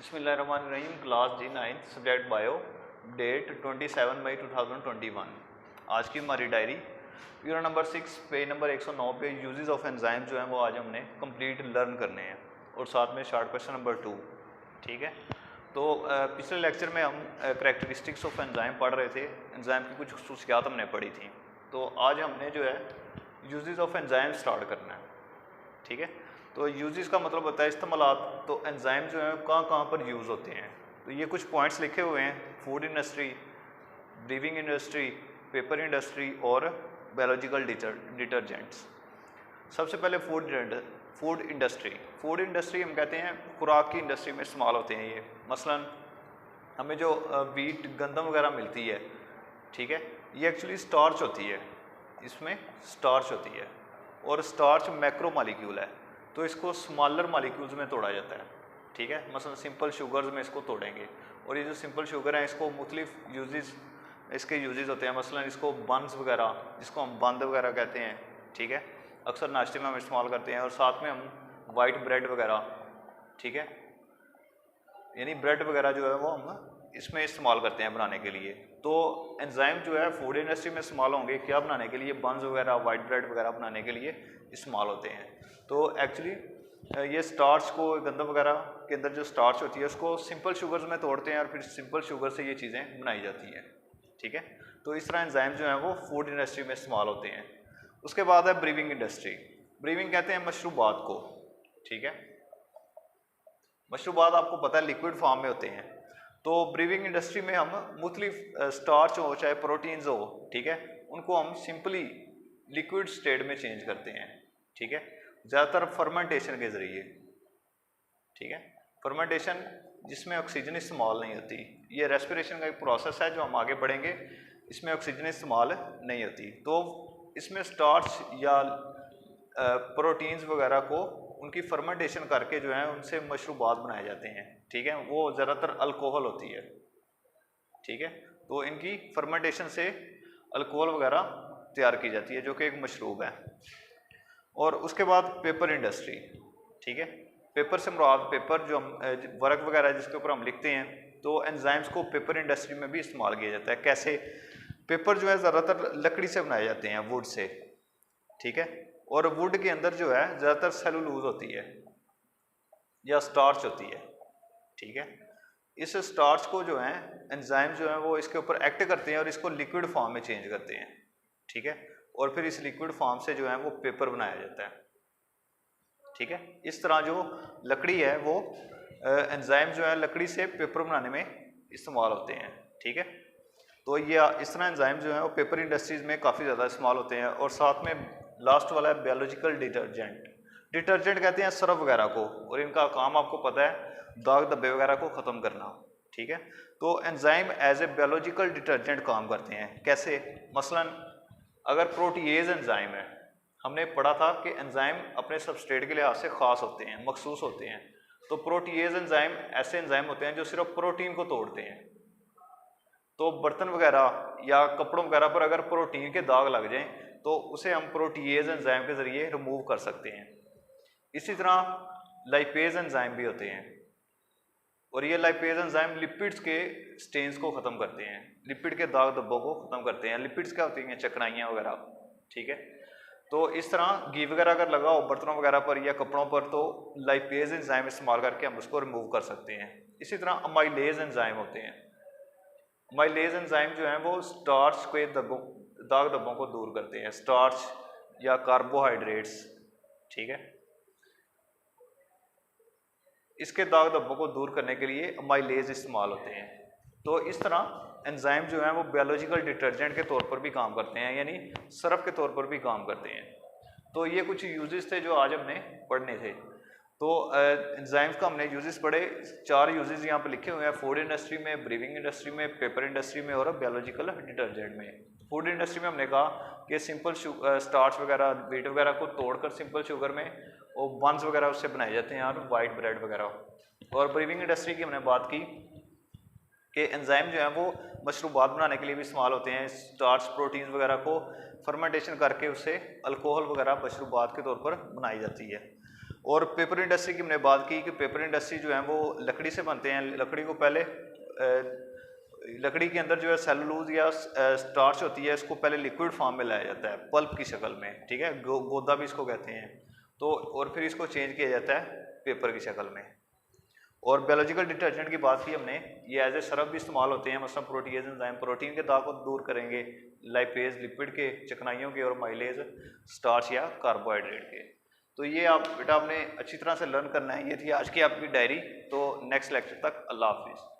बिस्मिल्लाहिर्रहमानिर्रहीम। क्लास जी 9 subject bio, date 27 मई 2021। आज की हमारी diary unit number 6 page number 109 पे यूजेस ऑफ एंजाइम जो है वो आज हमने कंप्लीट लर्न करने हैं और साथ में शार्ट क्वेश्चन नंबर 2। ठीक है, तो पिछले लेक्चर में हम करैक्टरिस्टिक्स ऑफ एंजाइम पढ़ रहे थे, एंजाइम की कुछ खसूसियात हमने पढ़ी थी। तो आज हमने जो है यूजेस ऑफ एंजाइम स्टार्ट करना है। ठीक है, तो यूजेस का मतलब होता है इस्तेमालात। तो एंजाइम जो है कहाँ कहाँ पर यूज़ होते हैं, तो ये कुछ पॉइंट्स लिखे हुए हैं। Food industry, briefing industry, paper industry और बायोलॉजिकल डिटर्जेंट्स। सबसे पहले फूड इंडस्ट्री। फूड इंडस्ट्री हम कहते हैं खुराक की इंडस्ट्री में इस्तेमाल होते हैं ये। मसलन हमें जो वीट गंदम वगैरह मिलती है, ठीक है, ये एक्चुअली स्टार्च होती है, इसमें स्टार्च होती है और स्टार्च मैक्रो मॉलिक्यूल है, तो इसको स्मॉलर मॉलिक्यूल्स में तोड़ा जाता है। ठीक है, मसलन सिंपल शुगर्स में इसको तोड़ेंगे और ये जो सिंपल शुगर है इसको मुख्तलिफ यूजेस, इसके यूजेस होते हैं। मसलन इसको बन्स वगैरह, जिसको हम बंद वगैरह कहते हैं, ठीक है, अक्सर नाश्ते में हम इस्तेमाल करते हैं। और साथ में हम वाइट ब्रेड वगैरह, ठीक है, यानी ब्रेड वगैरह जो है वो हम इसमें इस्तेमाल करते हैं बनाने के लिए। तो एंजाइम जो है फूड इंडस्ट्री में इस्तेमाल होंगे क्या बनाने के लिए, बन्स वगैरह वाइट ब्रेड वगैरह बनाने के लिए इस्तेमाल होते हैं। तो एक्चुअली ये स्टार्च को, गंदम वगैरह के अंदर जो स्टार्च होती है उसको सिंपल शुगर्स में तोड़ते हैं और फिर सिंपल शुगर से ये चीज़ें बनाई जाती हैं। ठीक है, तो इस तरह एंजाइम जो है वो फूड इंडस्ट्री में इस्तेमाल होते हैं। उसके बाद है ब्रीविंग इंडस्ट्री। ब्रीविंग कहते हैं मशरूबात को। ठीक है, मशरूबात आपको पता है लिक्विड फॉर्म में होते हैं। तो ब्रीविंग इंडस्ट्री में हम मुख्तलिफ स्टार्च हो चाहे प्रोटीन्स हो, ठीक है, उनको हम सिंपली लिक्विड स्टेट में चेंज करते हैं। ठीक है, ज़्यादातर फर्मेंटेशन के ज़रिए। ठीक है, फर्मेंटेशन जिसमें ऑक्सीजन इस्तेमाल नहीं होती, ये रेस्पिरेशन का एक प्रोसेस है जो हम आगे बढ़ेंगे, इसमें ऑक्सीजन इस्तेमाल नहीं होती। तो इसमें स्टार्च या प्रोटीन्स वगैरह को उनकी फर्मेंटेशन करके जो है उनसे मशरूबात बनाए जाते हैं। ठीक है, वो ज़्यादातर अल्कोहल होती है। ठीक है, तो इनकी फर्मेंटेशन से अल्कोहल वगैरह तैयार की जाती है जो कि एक मशरूब है। और उसके बाद पेपर इंडस्ट्री। ठीक है, पेपर से मुराद पेपर जो हम वर्क वगैरह जिसके ऊपर हम लिखते हैं, तो एंजाइम्स को पेपर इंडस्ट्री में भी इस्तेमाल किया जाता है। कैसे, पेपर जो है ज़्यादातर लकड़ी से बनाए जाते हैं, वुड से। ठीक है, और वुड के अंदर जो है ज़्यादातर सेलुलोज होती है या स्टार्च होती है। ठीक है, इस स्टार्च को जो है एंजाइम जो है वो इसके ऊपर एक्ट करते हैं और इसको लिक्विड फॉर्म में चेंज करते हैं। ठीक है, और फिर इस लिक्विड फॉर्म से जो है वो पेपर बनाया जाता है। ठीक है, इस तरह जो लकड़ी है वो एंजाइम जो है लकड़ी से पेपर बनाने में इस्तेमाल होते हैं। ठीक है, तो ये इस तरह एंजाइम जो है वो पेपर इंडस्ट्रीज में काफ़ी ज़्यादा इस्तेमाल होते हैं। और साथ में लास्ट वाला है बायोलॉजिकल डिटर्जेंट। डिटर्जेंट कहते हैं सर्फ वगैरह को, और इनका काम आपको पता है दाग धब्बे वगैरह को ख़त्म करना। ठीक है, तो enzyme as a biological detergent काम करते हैं। कैसे, मसलन अगर प्रोटीएज एंजाइम है, हमने पढ़ा था कि एंजाइम अपने सबस्ट्रेट के लिहाज से ख़ास होते हैं, मखसूस होते हैं। तो प्रोटीएज एंजाइम ऐसे एंजाइम होते हैं जो सिर्फ प्रोटीन को तोड़ते हैं। तो बर्तन वगैरह या कपड़ों वगैरह पर अगर प्रोटीन के दाग लग जाएं तो उसे हम प्रोटीएज एंजाइम के ज़रिए रिमूव कर सकते हैं। इसी तरह लाइपेज एंजाइम भी होते हैं, और ये लाइपेज एंजाइम लिपिड्स के स्टेन्स को ख़त्म करते हैं, लिपिड के दाग धब्बों को ख़त्म करते हैं। लिपिड्स क्या होती हैं, चकनाइयाँ वगैरह। ठीक है, तो इस तरह घी वगैरह अगर लगा हो बर्तनों वगैरह पर या कपड़ों पर, तो लाइपेज एंजाइम इस्तेमाल करके हम उसको रिमूव कर सकते हैं। इसी तरह अमाइलेज एंजाइम होते हैं। अमाइलेज एंजाइम जो है वो स्टार्च के दाग धब्बों को दूर करते हैं, स्टार्च या कार्बोहाइड्रेट्स। ठीक है, इसके दाग धब्बों को दूर करने के लिए अमाइलेज इस्तेमाल होते हैं। तो इस तरह एंजाइम जो है वो बायोलॉजिकल डिटर्जेंट के तौर पर भी काम करते हैं, यानी सर्फ के तौर पर भी काम करते हैं। तो ये कुछ यूजेस थे जो आज हमने पढ़ने थे। तो एंजाइम्स का हमने यूजेस पढ़े। 4 यूजेस यहाँ पे लिखे हुए हैं, फूड इंडस्ट्री में, ब्रीविंग इंडस्ट्री में, पेपर इंडस्ट्री में और बायोलॉजिकल डिटर्जेंट में। फूड इंडस्ट्री में हमने कहा कि सिंपल स्टार्च वगैरह, व्हीट वगैरह को तोड़कर सिंपल शुगर में और बन्स वगैरह उससे बनाए जाते हैं, और वाइट ब्रेड वगैरह। और ब्रीविंग इंडस्ट्री की हमने बात की कि एंजाइम जो है वो मशरूबात बनाने के लिए भी इस्तेमाल होते हैं। स्टार्च प्रोटीन्स वगैरह को फर्मेंटेशन करके उससे अल्कोहल वगैरह मशरूबात के तौर पर बनाई जाती है। और पेपर इंडस्ट्री की हमने बात की कि पेपर इंडस्ट्री जो है वो लकड़ी से बनते हैं। लकड़ी को पहले लकड़ी के अंदर जो है सेलुलोज या स्टार्च होती है, इसको पहले लिक्विड फॉर्म में लाया जाता है पल्प की शक्ल में, ठीक है, गोदा भी इसको कहते हैं। तो और फिर इसको चेंज किया जाता है पेपर की शक्ल में। और बायोलॉजिकल डिटर्जेंट की बात की हमने, ये एज ए सरफ भी इस्तेमाल होते हैं, मतलब प्रोटीज एंजाइम प्रोटीन के दाग को दूर करेंगे, लाइपेज लिपिड के, चिकनाइयों के, और माइलेज स्टार्च या कार्बोहाइड्रेट के। तो ये आप बेटा आपने अच्छी तरह से लर्न करना है। ये थी आज की आपकी डायरी। तो नेक्स्ट लेक्चर तक अल्लाह हाफिज़।